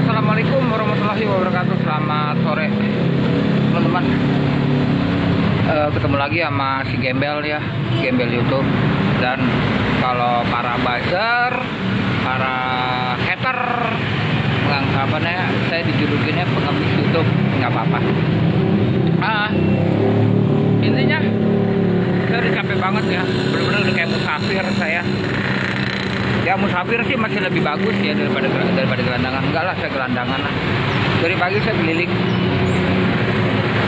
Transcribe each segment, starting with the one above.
Assalamualaikum warahmatullahi wabarakatuh. Selamat sore teman-teman. Ketemu lagi sama si Gembel ya, Gembel YouTube. Dan kalau para buzzer, para hater, anggapannya saya dijulukinnya pengemis YouTube, nggak apa-apa. Intinya saya udah capek banget ya, bener-bener udah kayak musafir saya. Ya musafir sih masih lebih bagus ya daripada gelandangan. Enggak lah, saya gelandangan lah. Dari pagi saya keliling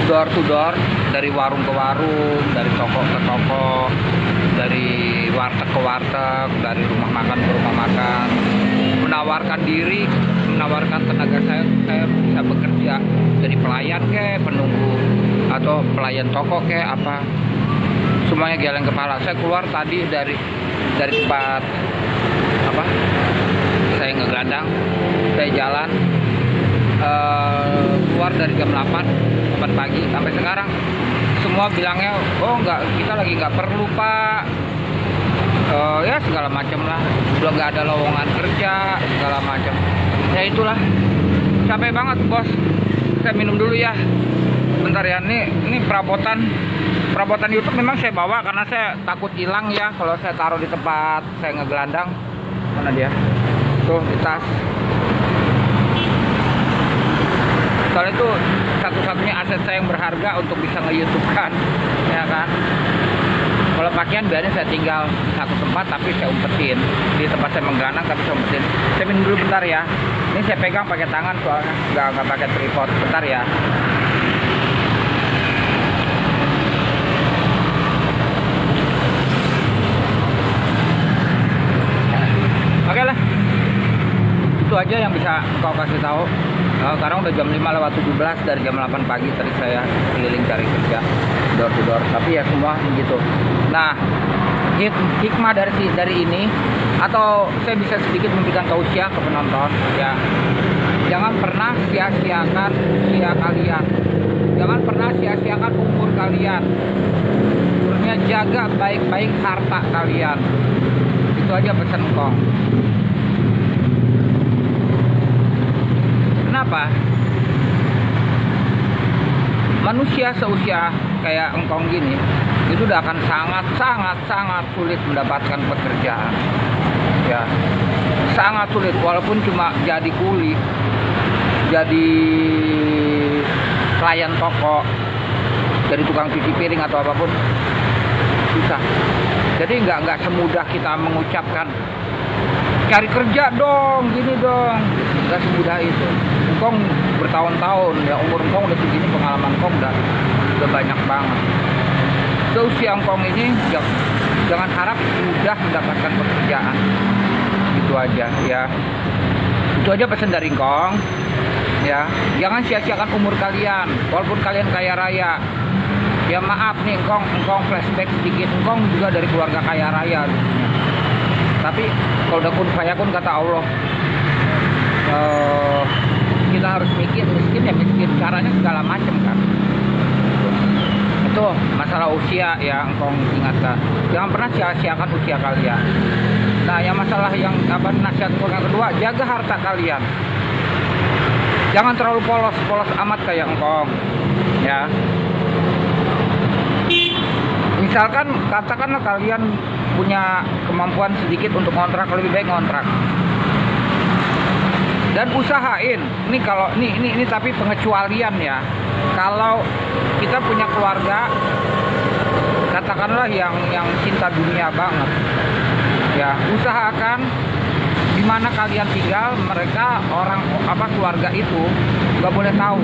door to door, dari warung ke warung, dari toko ke toko, dari warteg ke warteg, dari rumah makan ke rumah makan, menawarkan diri, menawarkan tenaga saya bisa bekerja jadi pelayan kayak penunggu atau pelayan toko kayak apa, semuanya geleng kepala. Saya keluar tadi dari tempat apa, saya ngegelandang, saya jalan keluar dari jam 8 pagi sampai sekarang semua bilangnya, oh enggak, kita lagi nggak perlu pak, ya segala macam lah, udah nggak ada lowongan kerja segala macam. Ya itulah, capek banget bos. Saya minum dulu ya, bentar ya. Ini perabotan YouTube memang saya bawa karena saya takut hilang ya kalau saya taruh di tempat saya ngegelandang. Mana dia? Tuh di tas. Soalnya itu satu-satunya aset saya yang berharga untuk bisa nge-YouTube kan, ya kan. Kalau pakaian biasanya saya tinggal di satu tempat tapi saya umpetin di tempat saya menggelandang, tapi saya umpetin. Saya minum dulu bentar ya. Ini saya pegang pakai tangan soalnya nggak pakai tripod. Bentar ya. Oke lah, itu aja yang bisa kau kasih tahu. Sekarang udah jam 5:17 dari jam 8 pagi tadi saya keliling cari kerja door to door, tapi ya semua begitu. Nah, hikmah dari ini, atau saya bisa sedikit memberikan tausiah ke penonton ya, jangan pernah sia-siakan usia kalian, jangan pernah sia-siakan umur kalian. Umurnya jaga baik-baik harta kalian. Itu aja pesan Kong. Kenapa? Manusia seusia kayak engkong gini itu udah akan sangat sulit mendapatkan pekerjaan. Ya, sangat sulit, walaupun cuma jadi kuli, jadi pelayan toko, jadi tukang cuci piring atau apapun, susah. Jadi nggak semudah kita mengucapkan cari kerja dong, gini dong, nggak semudah itu. Engkong bertahun-tahun ya, umur engkong udah segini, pengalaman engkong udah banyak banget. Seusia engkong ini jangan harap mudah mendapatkan pekerjaan. Itu aja ya. Itu aja pesan dari engkong ya. Jangan sia-siakan umur kalian, walaupun kalian kaya raya. Ya maaf nih, engkong flashback sedikit, engkong juga dari keluarga kaya raya. Tapi kalau udah kun fayakun kata Allah, kita harus mikir, miskin ya miskin, caranya segala macam kan. Itu masalah usia ya, engkong ingatkan. Jangan pernah sia-siakan usia kalian. Nah, yang masalah yang nasihat yang kedua, jaga harta kalian. Jangan terlalu polos amat kayak engkong ya. Misalkan katakanlah kalian punya kemampuan sedikit untuk ngontrak, lebih baik ngontrak. Dan usahain, ini tapi pengecualian ya. Kalau kita punya keluarga, katakanlah yang cinta dunia banget, ya usahakan di mana kalian tinggal, mereka keluarga itu nggak boleh tahu.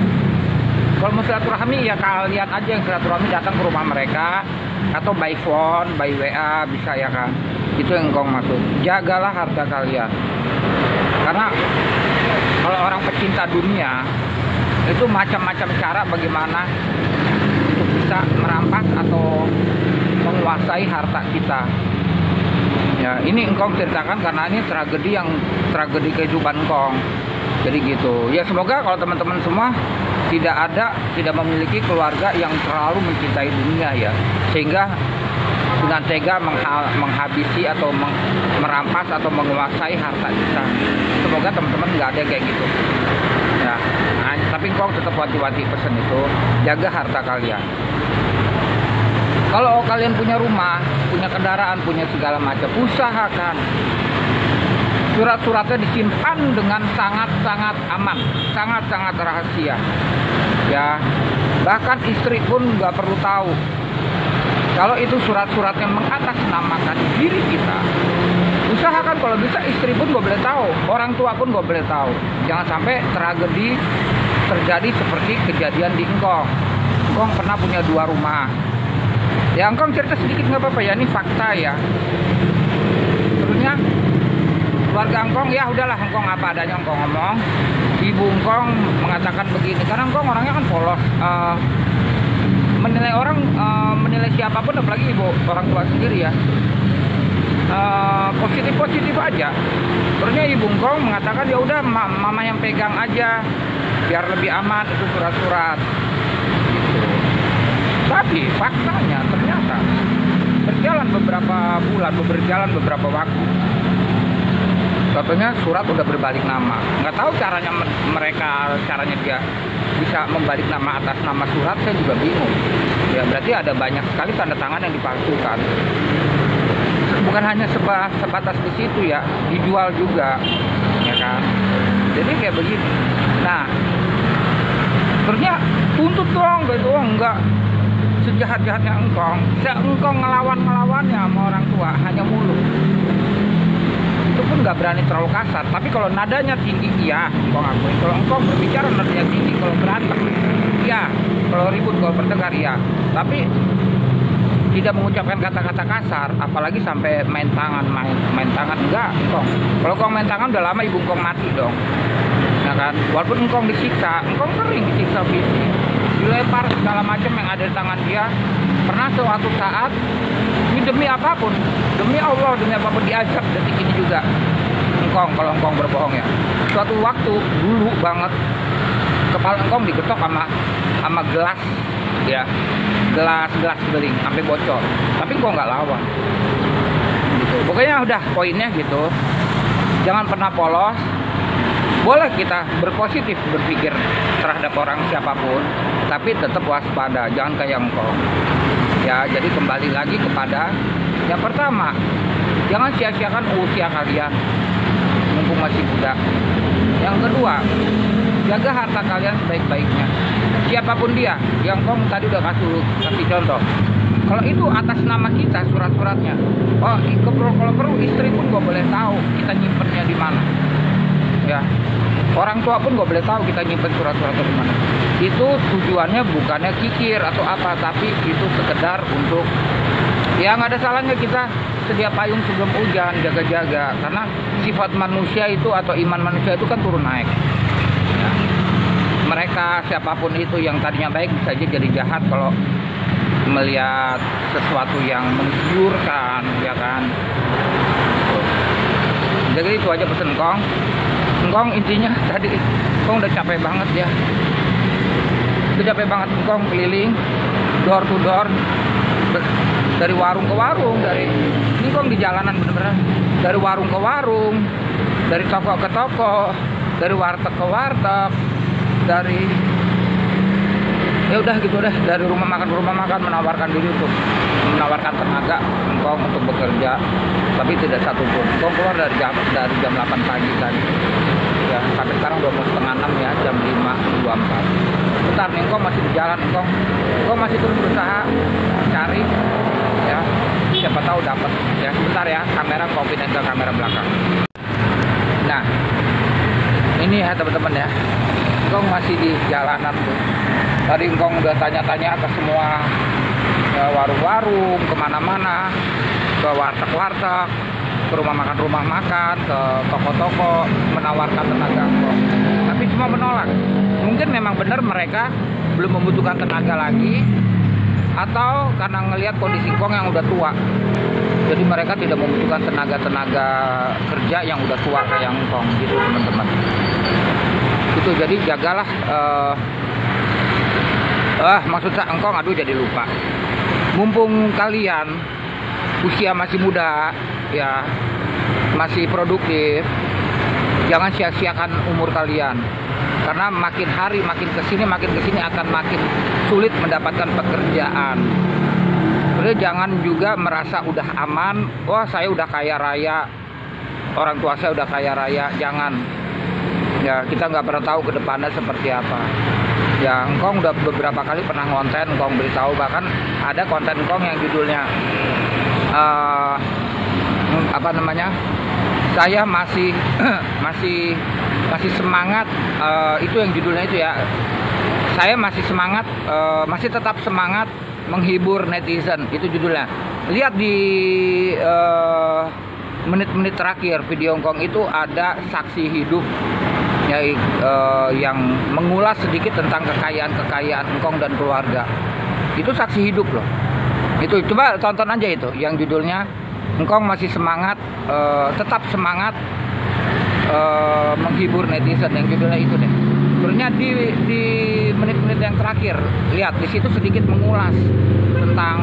Kalau mau silaturahmi ya kalian aja yang silaturahmi, datang ke rumah mereka atau by phone, by WA bisa ya kan. Itu yang engkong maksud. Jagalah harta kalian. Karena kalau orang pecinta dunia itu macam-macam cara bagaimana untuk bisa merampas atau menguasai harta kita. Ya, ini engkong ceritakan karena ini tragedi kehidupan engkong. Jadi gitu. Ya semoga kalau teman-teman semua tidak memiliki keluarga yang terlalu mencintai dunia ya, sehingga dengan tega menghabisi atau merampas atau menguasai harta kita. Semoga teman-teman nggak ada kayak gitu ya. Nah, tapi engkau tetap wanti-wanti pesan itu, jaga harta kalian. Kalau kalian punya rumah, punya kendaraan, punya segala macam, usahakan surat-suratnya disimpan dengan sangat-sangat aman, sangat-sangat rahasia ya. Bahkan istri pun nggak perlu tahu kalau itu surat-surat yang mengatasnamakan diri kita. Usahakan kalau bisa istri pun nggak boleh tahu, orang tua pun nggak boleh tahu. Jangan sampai tragedi terjadi seperti kejadian di Engkong. Engkong pernah punya 2 rumah ya. Engkong cerita sedikit nggak apa-apa ya, ini fakta ya. Terusnya keluarga Engkong, ya udahlah, Engkong apa adanya Engkong ngomong. Ibu Engkong mengatakan begini, karena Engkong orangnya kan polos, menilai orang, menilai siapapun, apalagi ibu orang tua sendiri ya, positif aja. Terusnya ibu Engkong mengatakan ya udah mama yang pegang aja biar lebih aman itu surat-surat. Tapi faktanya ternyata berjalan beberapa bulan, berjalan beberapa waktu, katanya surat udah berbalik nama. Nggak tahu caranya caranya dia bisa membalik nama atas nama surat, saya juga bingung. Ya berarti ada banyak sekali tanda tangan yang dipalsukan. Bukan hanya sebatas di situ ya, dijual juga, ya kan. Jadi kayak begini. Nah, terusnya tuntut dong, gitu enggak. Sejahat-jahatnya Engkong ngelawannya sama orang tua hanya mulut. Itu pun nggak berani terlalu kasar. Tapi kalau nadanya tinggi, iya, Engkong akui. Kalau Engkong berbicara nadanya tinggi, kalau berantem, iya. Kalau ribut, kalau bertengkar, iya. Tapi tidak mengucapkan kata-kata kasar, apalagi sampai main tangan enggak, Engkong. Kalau Engkong main tangan udah lama ibu Engkong mati dong. Ya kan? Walaupun Engkong disiksa, Engkong sering disiksa fisik, dilempar segala macam yang ada di tangan dia. Pernah suatu saat, ini demi apapun, demi Allah, demi apapun diajak detik ini juga. Engkong, kalau Engkong berbohong ya. Suatu waktu dulu banget, kepala Engkong digetok sama gelas, ya, gelas beling sampai bocor. Tapi Engkong nggak lawan. Gitu. Pokoknya udah poinnya gitu. Jangan pernah polos. Boleh kita berpositif berpikir terhadap orang siapapun, tapi tetap waspada, jangan kayak Engkong. Ya, jadi kembali lagi kepada yang pertama, jangan sia-siakan usia kalian mumpung masih muda. Yang kedua, jaga harta kalian sebaik-baiknya. Siapapun dia, yang Engkong tadi udah kasih contoh. Kalau itu atas nama kita surat-suratnya, kalau perlu istri pun gak boleh tahu kita nyimpennya di mana. Ya, orang tua pun gak boleh tahu kita nyimpen surat-surat di mana. Itu tujuannya bukannya kikir atau apa, tapi itu sekedar untuk ya nggak ada salahnya kita sedia payung sebelum hujan, jaga-jaga, karena sifat manusia itu atau iman manusia itu kan turun naik. Ya. Mereka siapapun itu yang tadinya baik bisa aja jadi jahat kalau melihat sesuatu yang menggiurkan, ya kan. Jadi itu aja pesen Engkong intinya tadi Engkong udah capek banget ya. Udah capek banget Engkong keliling door to door, dari warung ke warung, ini Engkong di jalanan bener-bener, dari warung ke warung, dari toko ke toko, dari warteg ke warteg, dari ya udah gitu deh, dari rumah makan ke rumah makan, menawarkan diri untuk menawarkan tenaga Engkong untuk bekerja, tapi tidak satupun. Engkong keluar dari jam 8 pagi tadi ya, sampai sekarang udah mau setengah 6 ya, jam 5.24. Bentar nih, Engkong masih di jalan. Engkong masih terus berusaha cari ya, siapa tahu dapat ya. Sebentar ya, kamera pindah ke kamera belakang. Nah, ini ya teman-teman ya, Engkong masih di jalanan tuh. Tadi Engkong udah tanya-tanya ke semua ya, warung-warung, kemana-mana, ke warteg-warteg, ke rumah makan, ke toko-toko, menawarkan tenaga Engkong. Tapi semua menolak. Mungkin memang benar mereka belum membutuhkan tenaga lagi, atau karena ngelihat kondisi Engkong yang udah tua. Jadi mereka tidak membutuhkan tenaga kerja yang udah tua kayak Engkong gitu teman-teman. Itu jadi jagalah. Maksud saya Engkong, aduh jadi lupa. Mumpung kalian usia masih muda, ya masih produktif, jangan sia-siakan umur kalian. Karena makin hari makin kesini akan makin sulit mendapatkan pekerjaan. Jadi jangan juga merasa udah aman, wah saya udah kaya raya, orang tua saya udah kaya raya, jangan. Ya kita nggak pernah tahu ke depannya seperti apa. Ya Engkong udah beberapa kali pernah ngonten, Engkong beritahu, bahkan ada konten Engkong yang judulnya saya masih masih semangat, itu yang judulnya itu ya, saya masih semangat, masih tetap semangat menghibur netizen, itu judulnya. Lihat di menit-menit terakhir video Engkong itu ada saksi hidup ya, yang mengulas sedikit tentang kekayaan Engkong dan keluarga. Itu saksi hidup loh. Itu coba tonton aja itu yang judulnya Engkong masih semangat, tetap semangat menghibur netizen, yang judulnya itu deh. Sebenarnya di menit-menit yang terakhir, lihat di situ sedikit mengulas tentang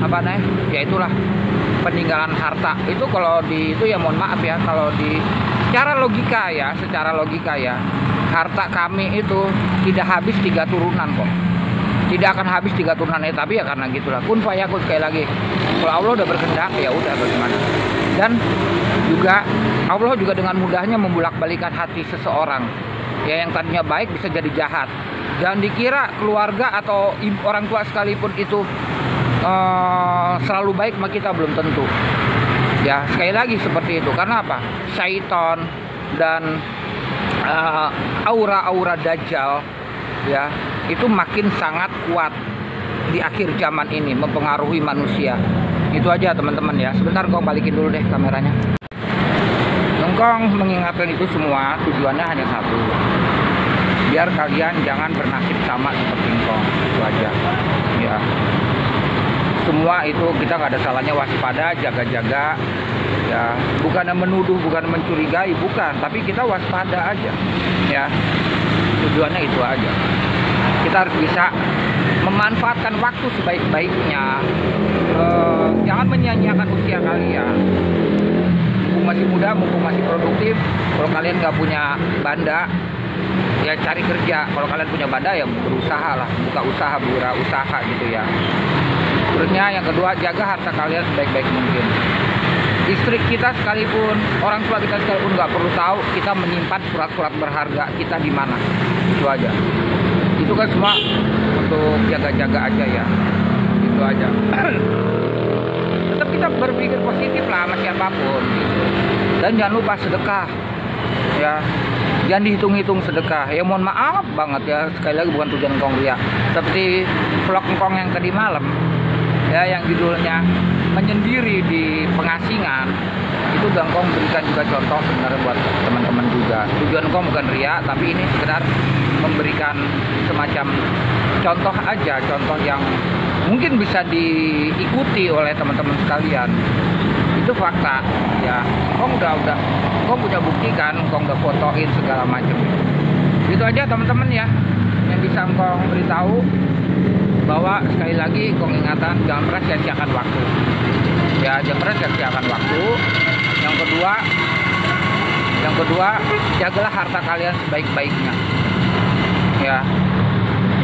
apa nih? Ya itulah peninggalan harta. Itu kalau di itu ya mohon maaf ya, kalau di secara logika ya, harta kami itu tidak habis 3 turunan kok. Tidak akan habis 3 turunan, tapi ya karena gitulah. Kun fayakun, sekali lagi. Kalau Allah udah berkehendak ya udah bagaimana. Dan juga Allah juga dengan mudahnya membulak-balikan hati seseorang. Ya yang tadinya baik bisa jadi jahat. Jangan dikira keluarga atau orang tua sekalipun itu selalu baik sama kita, belum tentu. Ya sekali lagi seperti itu. Karena apa? Syaitan dan aura-aura dajjal ya itu makin sangat kuat di akhir zaman ini, mempengaruhi manusia. Itu aja teman-teman ya. Sebentar Engkong balikin dulu deh kameranya. Engkong mengingatkan itu semua tujuannya hanya satu, biar kalian jangan bernasib sama seperti Engkong. Itu aja ya. Semua itu kita nggak ada salahnya waspada, jaga-jaga ya, bukan menuduh, bukan mencurigai, bukan, tapi kita waspada aja ya. Tujuannya itu aja. Kita harus bisa memanfaatkan waktu sebaik-baiknya. Jangan menyia-nyiakan usia kalian. Mumpung masih muda, mumpung masih produktif. Kalau kalian nggak punya banda, ya cari kerja. Kalau kalian punya banda ya berusaha lah, buka usaha, usaha gitu ya. Terusnya yang kedua, jaga harta kalian sebaik-baik mungkin. Istri kita sekalipun, orang tua kita sekalipun nggak perlu tahu kita menyimpan surat-surat berharga kita di mana. Itu aja. Itu kan semua untuk jaga-jaga aja ya. Itu aja. Tetap kita berpikir positif lah sama siapapun. Dan jangan lupa sedekah. Ya. Jangan dihitung-hitung sedekah. Ya mohon maaf banget ya, sekali lagi bukan tujuan Engkong ria. Seperti vlog Engkong yang tadi malam ya, yang judulnya menyendiri di pengasingan, itu Engkong berikan juga contoh sebenarnya buat teman-teman juga. Tujuan Engkong bukan ria, tapi ini sekedar memberikan semacam contoh aja, contoh yang mungkin bisa diikuti oleh teman-teman sekalian. Itu fakta ya. Engkong punya bukti kan, Engkong udah fotoin segala macam. Itu aja teman-teman ya yang bisa Engkong beritahu, bahwa sekali lagi Engkong ingatan jangan pernah sia-siakan waktu. Ya jangan pernah sia-siakan waktu. Yang kedua, jagalah harta kalian sebaik-baiknya. Ya,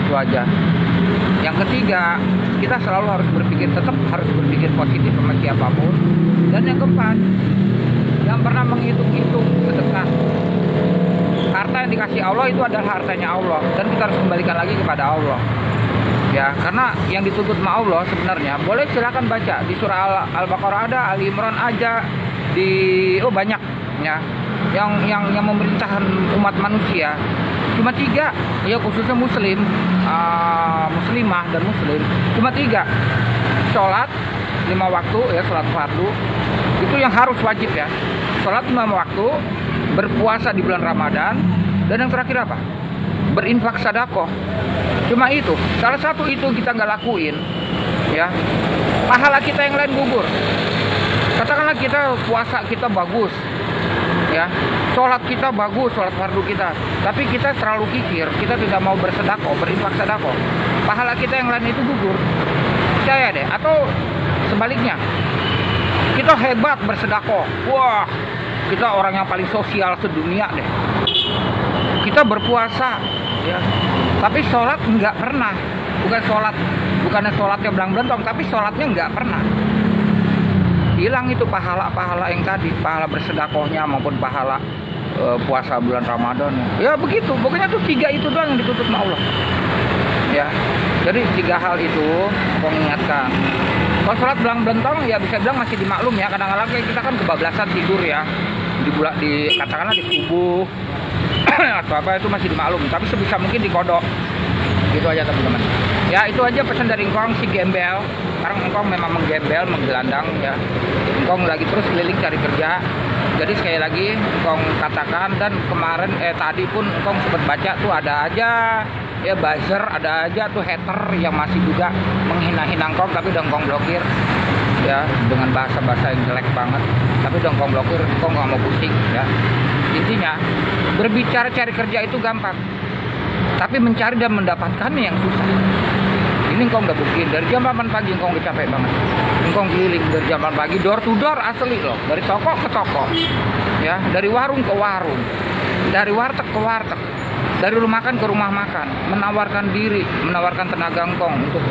itu aja. Yang ketiga, kita selalu harus tetap harus berpikir positif sama siapapun. Dan yang keempat, jangan pernah menghitung-hitung sedekah. Harta yang dikasih Allah itu adalah hartanya Allah, dan kita harus kembalikan lagi kepada Allah. Ya, karena yang dituntut sama Allah sebenarnya, boleh silakan baca di surah Al-Baqarah ada, Ali Imran aja, banyak ya. Yang memerintahkan umat manusia cuma 3 ya, khususnya muslim, muslimah dan muslim cuma 3. Sholat 5 waktu ya, sholat fardu itu yang harus wajib ya, sholat 5 waktu, berpuasa di bulan Ramadan, dan yang terakhir apa? Berinfak sedekah. Cuma itu, salah satu itu kita nggak lakuin ya, pahala kita yang lain gugur. Katakanlah kita puasa kita bagus ya, sholat kita bagus, sholat fardu kita, tapi kita terlalu kikir, kita tidak mau bersedekah, berinfak sedekah, pahala kita yang lain itu gugur. Percaya deh. Atau Sebaliknya, kita hebat bersedekah. Wah, kita orang yang paling sosial sedunia deh. Kita berpuasa, ya. Tapi sholat nggak pernah. Bukannya sholatnya belang-belentong, tapi sholatnya nggak pernah. Hilang itu pahala-pahala yang tadi, pahala bersedekahnya maupun pahala puasa bulan Ramadan. Ya begitu, pokoknya tuh 3 itu doang yang ditutup sama Allah. Ya, jadi 3 hal itu kau ingatkan. Kalau sholat belang-belentong ya bisa bilang masih dimaklum ya. Kadang-kadang kita kan kebablasan tidur ya, katakanlah di subuh atau apa, itu masih dimaklum. Tapi sebisa mungkin dikodok. Gitu aja teman-teman. Ya itu aja pesan dari engkong si gembel. Sekarang engkong memang menggembel, menggelandang ya. Engkong lagi terus keliling cari kerja. Jadi sekali lagi engkong katakan, dan kemarin tadi pun engkong sempat baca tuh ada aja ya buzzer, ada aja tuh hater yang masih juga menghina-hina engkong, tapi udah engkong blokir ya dengan bahasa-bahasa yang jelek banget. Tapi udah engkong blokir, engkong nggak mau pusing ya. Intinya berbicara cari kerja itu gampang, tapi mencari dan mendapatkannya yang susah. Ini engkong udah buktiin dari jam 8 pagi engkong udah capek banget. Engkong keliling dari jam 8 pagi, door to door asli loh, dari toko ke toko, ya, dari warung ke warung, dari warteg ke warteg, dari rumah makan ke rumah makan, menawarkan diri, menawarkan tenaga engkong untuk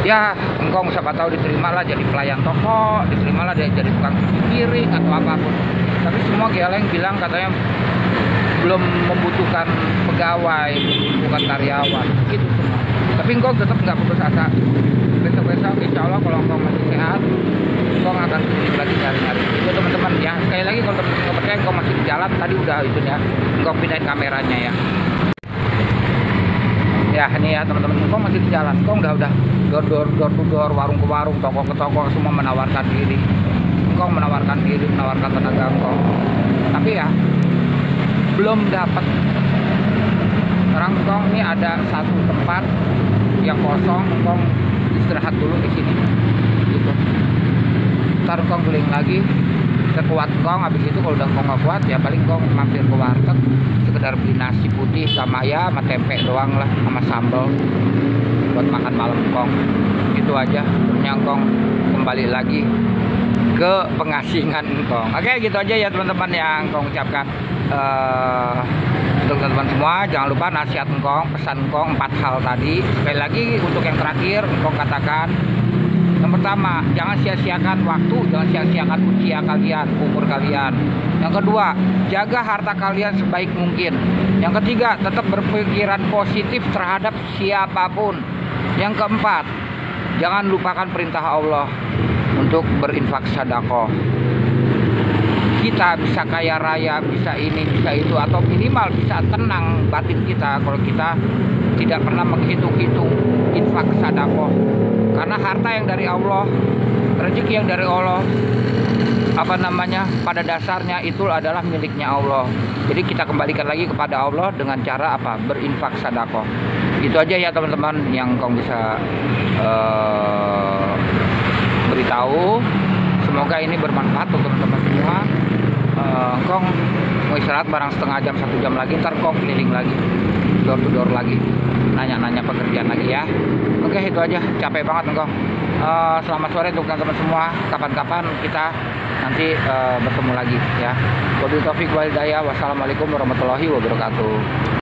ya engkong siapa tahu diterimalah jadi pelayan toko, diterimalah jadi tukang cuci piring atau apapun. Tapi semua geleng bilang katanya belum membutuhkan pegawai, bukan karyawan, gitu semua. Tapi engkau tetap nggak putus asa. Besok-besok insya Allah kalau engkau masih sehat, engkau akan keliling lagi nyari-nyari. Itu teman-teman ya. Sekali lagi kalau teman-teman nggak percaya, engkau masih di jalan, tadi udah itu ya. Engkau pindahin kameranya ya. Ya ini ya teman-teman, engkau masih di jalan. Engkau udah door to door, warung ke warung, toko ke toko, semua menawarkan diri. Engkau menawarkan diri, menawarkan tenaga engkau. Tapi ya belum dapat. Sekarang engkong ini ada satu tempat yang kosong, engkong istirahat dulu di sini. Gitu. Ntar engkong keliling lagi, sekuat engkong. Habis itu kalau udah engkong nggak kuat, ya paling engkong mampir ke warteg, sekedar beli nasi putih sama ya, sama tempe doang lah, sama sambal buat makan malam engkong. Itu aja. Terusnya engkong kembali lagi ke pengasingan engkong. Oke, gitu aja ya teman-teman yang engkong ucapkan. Untuk teman-teman semua, jangan lupa nasihat engkong, pesan engkong 4 hal tadi. Sekali lagi untuk yang terakhir, engkong katakan, yang pertama, jangan sia-siakan waktu, jangan sia-siakan usia kalian, umur kalian. Yang kedua, jaga harta kalian sebaik mungkin. Yang ketiga, tetap berpikiran positif terhadap siapapun. Yang keempat, jangan lupakan perintah Allah untuk berinfak sedekah. Kita bisa kaya raya, bisa ini, bisa itu, atau minimal bisa tenang batin kita kalau kita tidak pernah menghitung-hitung infak sedekah. Karena harta yang dari Allah, rezeki yang dari Allah, pada dasarnya itu adalah miliknya Allah. Jadi kita kembalikan lagi kepada Allah dengan cara apa? Berinfak sedekah. Itu aja ya teman-teman yang kau bisa beritahu. Semoga ini bermanfaat untuk teman-teman semua. Engkong mau istirahat barang setengah jam, 1 jam lagi, ntar kong keliling lagi, door to door lagi, nanya-nanya pekerjaan lagi ya. Oke, itu aja, capek banget engkong. Selamat sore untuk teman-teman semua. Kapan-kapan kita nanti bertemu lagi ya. Wabillahi taufiq wal hidayah. Wassalamualaikum warahmatullahi wabarakatuh.